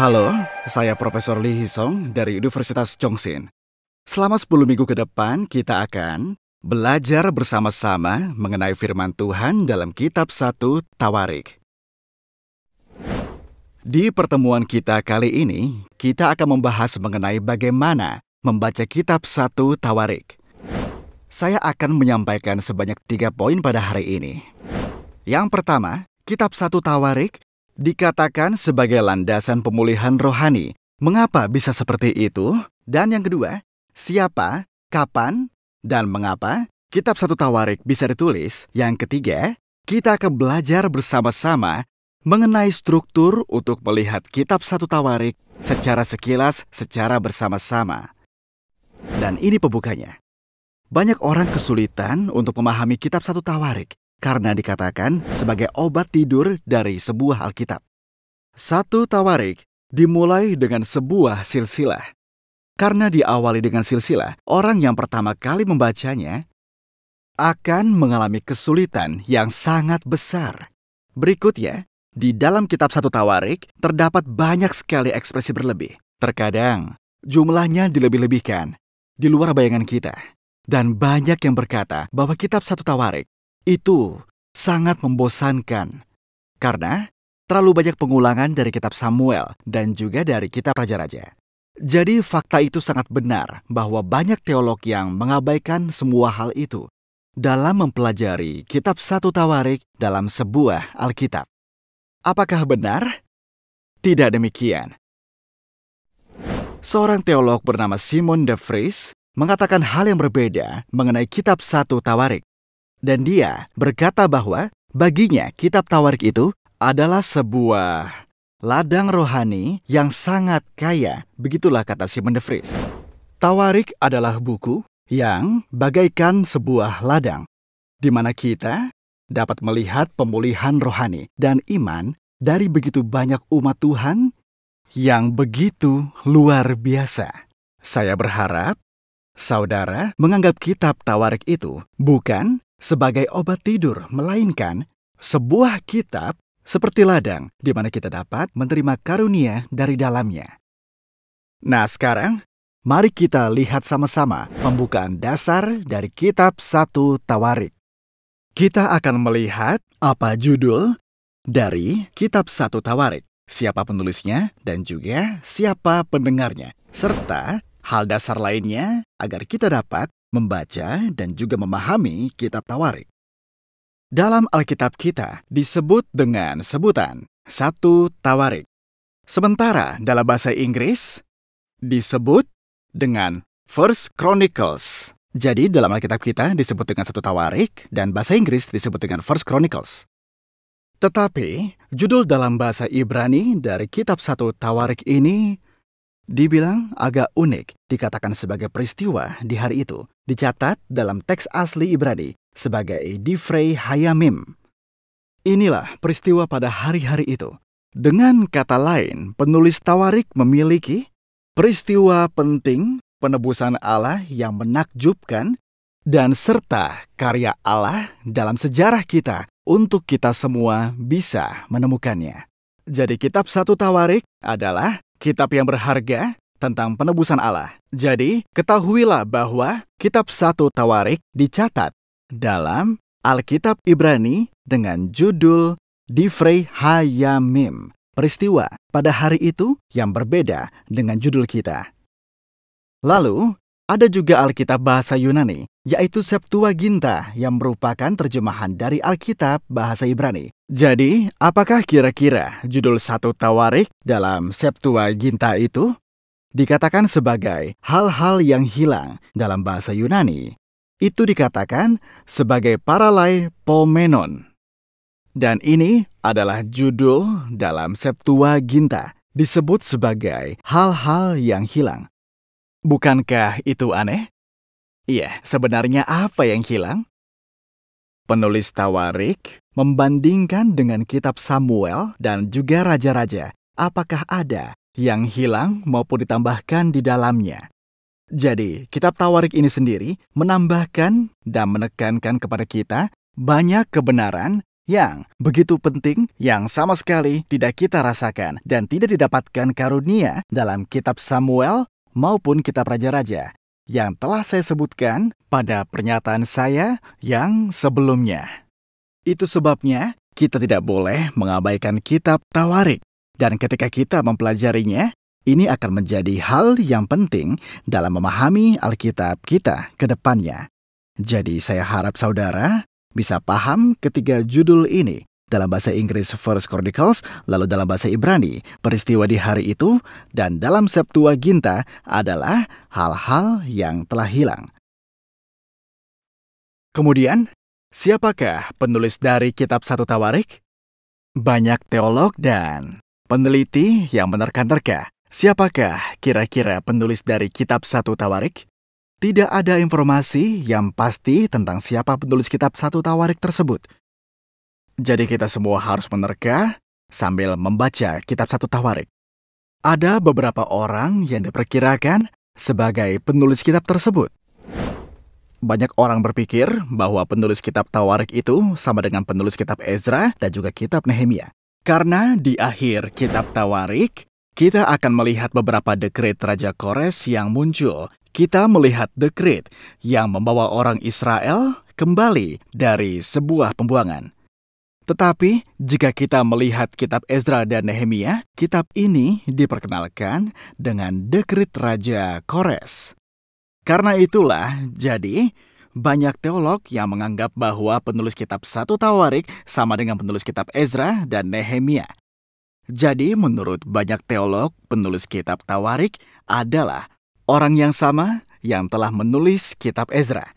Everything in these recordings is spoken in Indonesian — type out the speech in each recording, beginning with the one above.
Halo, saya Profesor Lee Hisong dari Universitas Chongqing. Selama 10 minggu ke depan, kita akan belajar bersama-sama mengenai firman Tuhan dalam Kitab 1 Tawarik. Di pertemuan kita kali ini, kita akan membahas mengenai bagaimana membaca Kitab 1 Tawarik. Saya akan menyampaikan sebanyak 3 poin pada hari ini. Yang pertama, Kitab 1 Tawarik dikatakan sebagai landasan pemulihan rohani. Mengapa bisa seperti itu? Dan yang kedua, siapa, kapan, dan mengapa Kitab 1 Tawarik bisa ditulis? Yang ketiga, kita akan belajar bersama-sama mengenai struktur untuk melihat Kitab 1 Tawarik secara sekilas, secara bersama-sama. Dan ini pembukanya. Banyak orang kesulitan untuk memahami Kitab 1 Tawarik karena dikatakan sebagai obat tidur dari sebuah Alkitab. 1 Tawarik dimulai dengan sebuah silsilah. Karena diawali dengan silsilah, orang yang pertama kali membacanya akan mengalami kesulitan yang sangat besar. Berikutnya, di dalam Kitab 1 Tawarik terdapat banyak sekali ekspresi berlebih. Terkadang, jumlahnya dilebih-lebihkan, di luar bayangan kita. Dan banyak yang berkata bahwa Kitab 1 Tawarik itu sangat membosankan karena terlalu banyak pengulangan dari kitab Samuel dan juga dari kitab Raja-Raja. Jadi fakta itu sangat benar bahwa banyak teolog yang mengabaikan semua hal itu dalam mempelajari Kitab 1 Tawarik dalam sebuah Alkitab. Apakah benar? Tidak demikian. Seorang teolog bernama Simon de Vries mengatakan hal yang berbeda mengenai Kitab 1 Tawarik. Dan dia berkata bahwa baginya Kitab Tawarik itu adalah sebuah ladang rohani yang sangat kaya. Begitulah kata Simon de Vries. Tawarik adalah buku yang bagaikan sebuah ladang, di mana kita dapat melihat pemulihan rohani dan iman dari begitu banyak umat Tuhan yang begitu luar biasa. Saya berharap saudara menganggap Kitab Tawarik itu bukan sebagai obat tidur, melainkan sebuah kitab seperti ladang di mana kita dapat menerima karunia dari dalamnya. Nah, sekarang mari kita lihat sama-sama pembukaan dasar dari Kitab 1 Tawarik. Kita akan melihat apa judul dari Kitab 1 Tawarik, siapa penulisnya, dan juga siapa pendengarnya, serta hal dasar lainnya agar kita dapat membaca dan juga memahami Kitab Tawarik. Dalam Alkitab kita disebut dengan sebutan 1 Tawarik. Sementara dalam bahasa Inggris disebut dengan 1 Chronicles. Jadi dalam Alkitab kita disebut dengan 1 Tawarik dan bahasa Inggris disebut dengan 1 Chronicles. Tetapi judul dalam bahasa Ibrani dari Kitab 1 Tawarik ini dibilang agak unik, dikatakan sebagai peristiwa di hari itu. Dicatat dalam teks asli Ibrani sebagai Divrei Hayamim. Inilah peristiwa pada hari-hari itu. Dengan kata lain, penulis Tawarik memiliki peristiwa penting penebusan Allah yang menakjubkan dan serta karya Allah dalam sejarah kita untuk kita semua bisa menemukannya. Jadi Kitab 1 Tawarik adalah kitab yang berharga tentang penebusan Allah. Jadi, ketahuilah bahwa Kitab 1 Tawarik dicatat dalam Alkitab Ibrani dengan judul Divrei Hayamim. Peristiwa pada hari itu yang berbeda dengan judul kita. Lalu, ada juga Alkitab bahasa Yunani, yaitu Septuaginta yang merupakan terjemahan dari Alkitab bahasa Ibrani. Jadi, apakah kira-kira judul 1 Tawarik dalam Septuaginta itu dikatakan sebagai hal-hal yang hilang dalam bahasa Yunani? Itu dikatakan sebagai paralaipomenon. Dan ini adalah judul dalam Septuaginta, disebut sebagai hal-hal yang hilang. Bukankah itu aneh? Iya, sebenarnya apa yang hilang? Penulis Tawarik membandingkan dengan kitab Samuel dan juga Raja-Raja. Apakah ada yang hilang maupun ditambahkan di dalamnya? Jadi, kitab Tawarik ini sendiri menambahkan dan menekankan kepada kita banyak kebenaran yang begitu penting, yang sama sekali tidak kita rasakan dan tidak didapatkan karunia dalam kitab Samuel maupun kitab Raja-Raja yang telah saya sebutkan pada pernyataan saya yang sebelumnya. Itu sebabnya kita tidak boleh mengabaikan kitab Tawarik. Dan ketika kita mempelajarinya, ini akan menjadi hal yang penting dalam memahami Alkitab kita ke depannya. Jadi saya harap saudara bisa paham ketiga judul ini. Dalam bahasa Inggris First Chronicles, lalu dalam bahasa Ibrani peristiwa di hari itu, dan dalam Septuaginta adalah hal-hal yang telah hilang. Kemudian, siapakah penulis dari kitab 1 Tawarik? Banyak teolog dan peneliti yang menerka-nerka. Siapakah kira-kira penulis dari kitab 1 Tawarik? Tidak ada informasi yang pasti tentang siapa penulis kitab 1 Tawarik tersebut. Jadi kita semua harus menerka sambil membaca kitab 1 Tawarik. Ada beberapa orang yang diperkirakan sebagai penulis kitab tersebut. Banyak orang berpikir bahwa penulis kitab Tawarik itu sama dengan penulis kitab Ezra dan juga kitab Nehemia. Karena di akhir kitab Tawarik, kita akan melihat beberapa dekret Raja Kores yang muncul. Kita melihat dekret yang membawa orang Israel kembali dari sebuah pembuangan. Tetapi jika kita melihat kitab Ezra dan Nehemia, kitab ini diperkenalkan dengan dekret Raja Kores. Karena itulah, jadi banyak teolog yang menganggap bahwa penulis kitab 1 Tawarik sama dengan penulis kitab Ezra dan Nehemia. Jadi menurut banyak teolog, penulis kitab Tawarik adalah orang yang sama yang telah menulis kitab Ezra.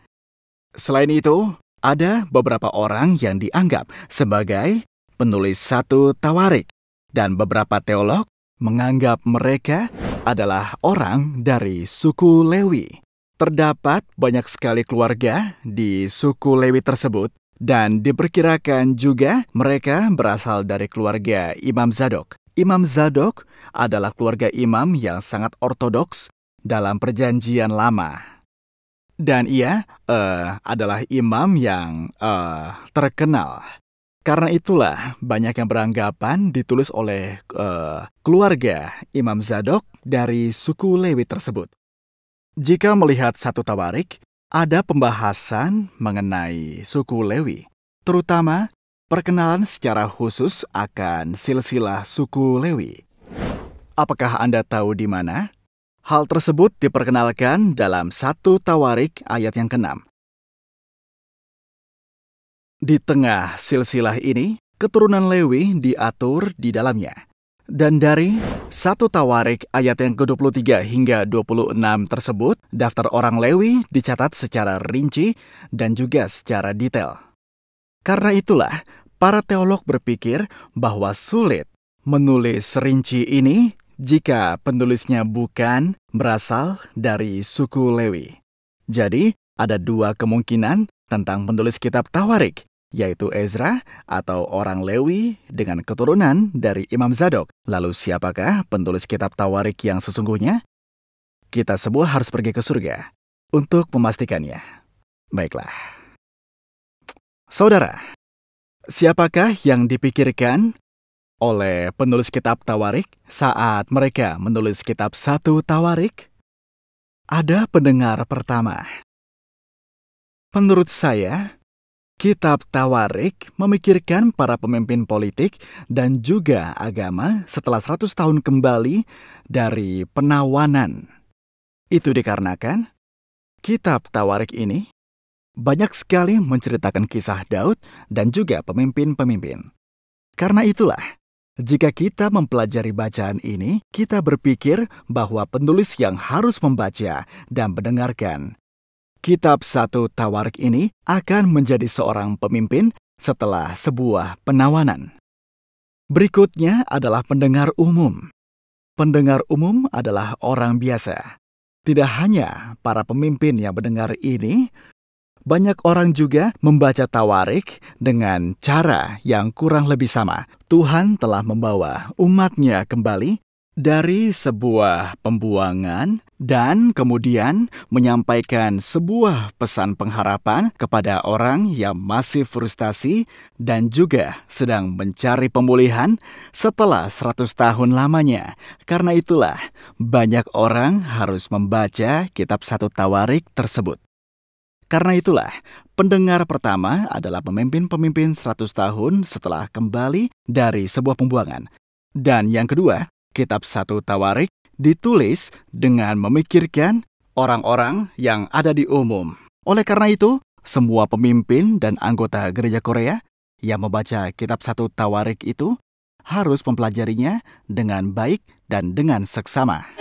Selain itu, ada beberapa orang yang dianggap sebagai penulis 1 Tawarik, dan beberapa teolog menganggap mereka adalah orang dari suku Lewi. Terdapat banyak sekali keluarga di suku Lewi tersebut, dan diperkirakan juga mereka berasal dari keluarga Imam Zadok. Imam Zadok adalah keluarga imam yang sangat ortodoks dalam Perjanjian Lama. Dan ia adalah imam yang terkenal. Karena itulah banyak yang beranggapan ditulis oleh keluarga Imam Zadok dari suku Lewi tersebut. Jika melihat 1 Tawarik, ada pembahasan mengenai suku Lewi, terutama perkenalan secara khusus akan silsilah suku Lewi. Apakah Anda tahu di mana? Hal tersebut diperkenalkan dalam 1 Tawarik ayat yang ke-6. Di tengah silsilah ini, keturunan Lewi diatur di dalamnya. Dan dari 1 Tawarik ayat yang ke-23 hingga 26 tersebut, daftar orang Lewi dicatat secara rinci dan juga secara detail. Karena itulah, para teolog berpikir bahwa sulit menulis rinci ini jika penulisnya bukan berasal dari suku Lewi. Jadi, ada dua kemungkinan tentang penulis kitab Tawarik, yaitu Ezra atau orang Lewi dengan keturunan dari Imam Zadok. Lalu siapakah penulis kitab Tawarik yang sesungguhnya? Kita semua harus pergi ke surga untuk memastikannya. Baiklah. Saudara, siapakah yang dipikirkan oleh penulis kitab Tawarik saat mereka menulis kitab 1 Tawarik? Ada pendengar pertama. Menurut saya, kitab Tawarik memikirkan para pemimpin politik dan juga agama setelah 100 tahun kembali dari penawanan. Itu dikarenakan kitab Tawarik ini banyak sekali menceritakan kisah Daud dan juga pemimpin-pemimpin. Karena itulah, jika kita mempelajari bacaan ini, kita berpikir bahwa penulis yang harus membaca dan mendengarkan kitab 1 Tawarik ini akan menjadi seorang pemimpin setelah sebuah penawanan. Berikutnya adalah pendengar umum. Pendengar umum adalah orang biasa. Tidak hanya para pemimpin yang mendengar ini, banyak orang juga membaca Tawarik dengan cara yang kurang lebih sama. Tuhan telah membawa umat-Nya kembali Dari sebuah pembuangan dan kemudian menyampaikan sebuah pesan pengharapan kepada orang yang masih frustasi dan juga sedang mencari pemulihan setelah 100 tahun lamanya. Karena itulah banyak orang harus membaca kitab 1 Tawarik tersebut. Karena itulah, pendengar pertama adalah pemimpin-pemimpin 100 tahun setelah kembali dari sebuah pembuangan. Dan yang kedua, kitab 1 Tawarik ditulis dengan memikirkan orang-orang yang ada di umum. Oleh karena itu, semua pemimpin dan anggota gereja Korea yang membaca kitab 1 Tawarik itu harus mempelajarinya dengan baik dan dengan seksama.